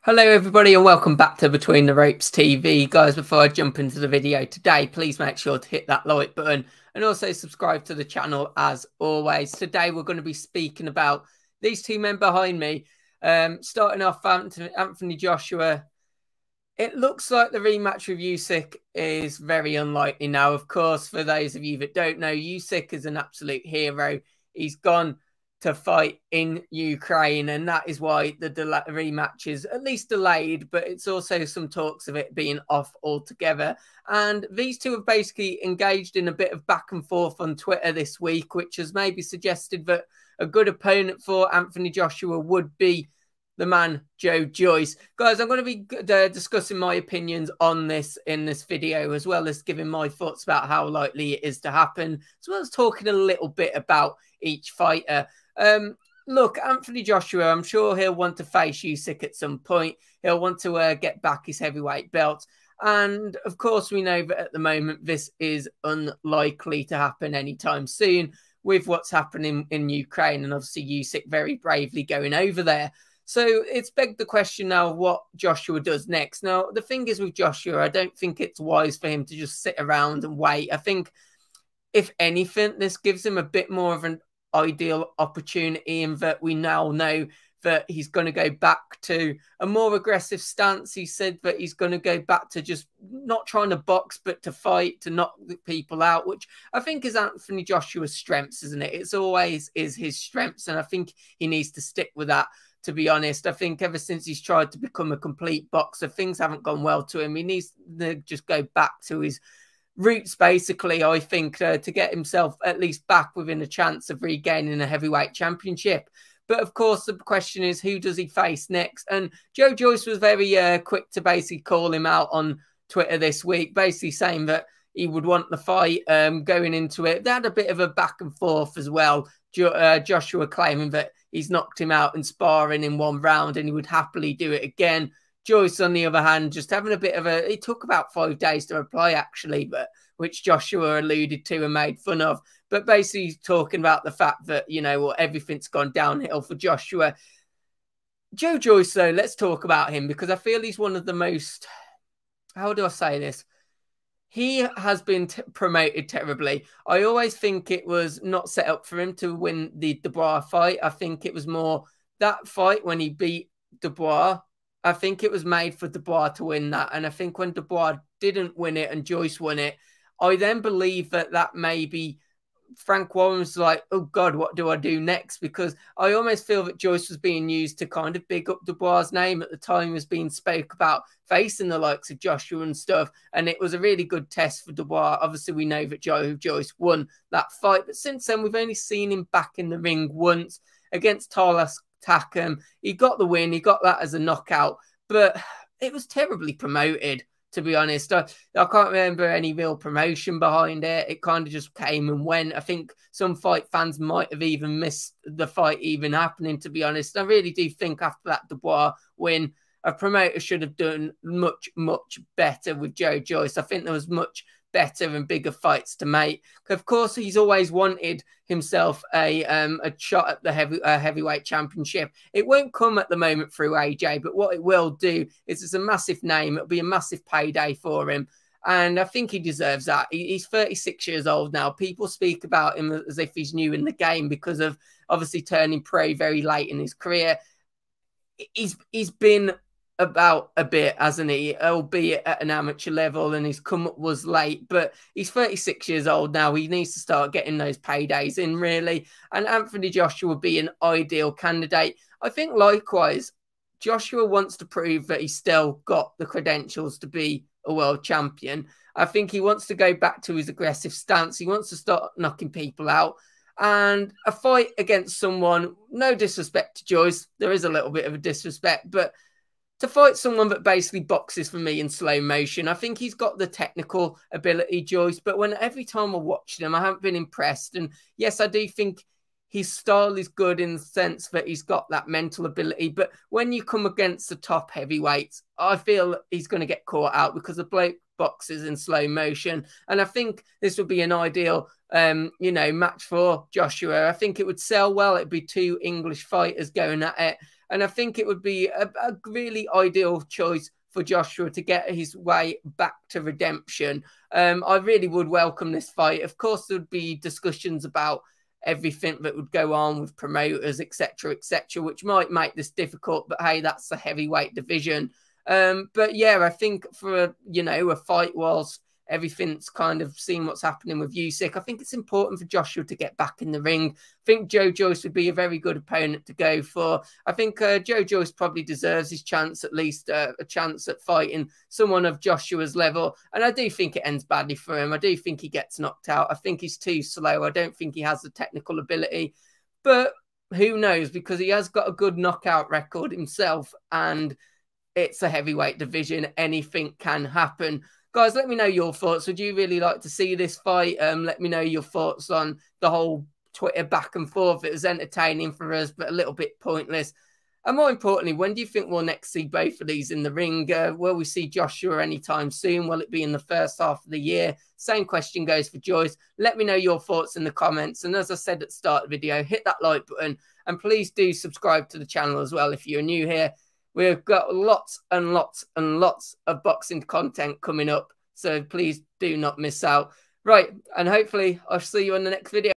Hello everybody and welcome back to Between the Ropes TV. Guys, before I jump into the video today, please make sure to hit that like button and also subscribe to the channel as always. Today we're going to be speaking about these two men behind me. Starting off, Anthony Joshua. It looks like the rematch with Usyk is very unlikely now. Of course, for those of you that don't know, Usyk is an absolute hero. He's gone to fight in Ukraine, and that is why the rematch is at least delayed, but it's also some talks of it being off altogether. And these two have basically engaged in a bit of back and forth on Twitter this week, which has maybe suggested that a good opponent for Anthony Joshua would be the man Joyce. Guys, I'm going to be discussing my opinions on this in this video, as well as giving my thoughts about how likely it is to happen, as well as talking a little bit about each fighter. Look, Anthony Joshua, I'm sure he'll want to face Usyk at some point. He'll want to get back his heavyweight belt. And of course, we know that at the moment, this is unlikely to happen anytime soon with what's happening in Ukraine, and obviously Usyk very bravely going over there. So it's begged the question now of what Joshua does next. Now, the thing is with Joshua, I don't think it's wise for him to just sit around and wait. I think, if anything, this gives him a bit more of an ideal opportunity, in that we now know that he's going to go back to a more aggressive stance. He said that he's going to go back to just not trying to box, but to fight, to knock people out, which I think is Anthony Joshua's strengths, isn't it? It's always is his strengths, and I think he needs to stick with that. To be honest, I think ever since he's tried to become a complete boxer, things haven't gone well to him. He needs to just go back to his roots, basically, I think, to get himself at least back within a chance of regaining a heavyweight championship. But of course, the question is, who does he face next? And Joyce was very quick to basically call him out on Twitter this week, basically saying that he would want the fight going into it. They had a bit of a back and forth as well. Joshua claiming that he's knocked him out in sparring in one round and he would happily do it again. Joyce, on the other hand, just having a bit of a... It took about 5 days to reply, actually, but which Joshua alluded to and made fun of. But basically talking about the fact that, you know, everything's gone downhill for Joshua. Joyce, though, let's talk about him, because I feel he's one of the most... How do I say this? He has been promoted terribly. I always think it was not set up for him to win the Dubois fight. I think it was more that fight when he beat Dubois. I think it was made for Dubois to win that. And I think when Dubois didn't win it and Joyce won it, I then believe that maybe Frank Warren was like, oh God, what do I do next? Because I almost feel that Joyce was being used to kind of big up Dubois' name at the time. He was being spoke about facing the likes of Joshua and stuff. And it was a really good test for Dubois. Obviously, we know that Joyce won that fight. But since then, we've only seen him back in the ring once against Talas Takam. He got the win. He got that as a knockout. But it was terribly promoted, to be honest. I can't remember any real promotion behind it. It kind of just came and went. I think some fight fans might have even missed the fight even happening, to be honest. I really do think after that Dubois win, a promoter should have done much, much better with Joyce. I think there was much better and bigger fights to make. Of course, he's always wanted himself a shot at the heavyweight championship. It won't come at the moment through AJ, but what it will do is it's a massive name. It'll be a massive payday for him. And I think he deserves that. He's 36 years old now. People speak about him as if he's new in the game because of obviously turning pro very late in his career. He's been about a bit, hasn't he? Albeit at an amateur level, and his come up was late, but he's 36 years old now. He needs to start getting those paydays in, really. And Anthony Joshua would be an ideal candidate. I think likewise, Joshua wants to prove that he's still got the credentials to be a world champion. I think he wants to go back to his aggressive stance. He wants to start knocking people out. And a fight against someone, no disrespect to Joyce, there is a little bit of a disrespect, but to fight someone that basically boxes for me in slow motion. I think he's got the technical ability, Joyce, but every time I watch him, I haven't been impressed. And yes, I do think his style is good in the sense that he's got that mental ability. But when you come against the top heavyweights, I feel he's going to get caught out because the boxes in slow motion. And I think this would be an ideal match for Joshua. I think it would sell well. It'd be two English fighters going at it. And I think it would be a really ideal choice for Joshua to get his way back to redemption. I really would welcome this fight. Of course, there would be discussions about everything that would go on with promoters, etc., which might make this difficult. But hey, that's the heavyweight division. But yeah, I think for a fight whilst everything's kind of seen what's happening with Usyk, I think it's important for Joshua to get back in the ring. I think Joe Joyce would be a very good opponent to go for. I think Joe Joyce probably deserves his chance, at least a chance at fighting someone of Joshua's level. And I do think it ends badly for him. I do think he gets knocked out. I think he's too slow. I don't think he has the technical ability. But who knows? Because he has got a good knockout record himself, and it's a heavyweight division. Anything can happen. Guys, let me know your thoughts. Would you really like to see this fight? Let me know your thoughts on the whole Twitter back and forth. It was entertaining for us, but a little bit pointless. And more importantly, when do you think we'll next see both of these in the ring? Will we see Joshua anytime soon? Will it be in the first half of the year? Same question goes for Joyce. Let me know your thoughts in the comments. And as I said at the start of the video, hit that like button. And please do subscribe to the channel as well if you're new here. We've got lots and lots and lots of boxing content coming up, so please do not miss out. Right, and hopefully I'll see you in the next video.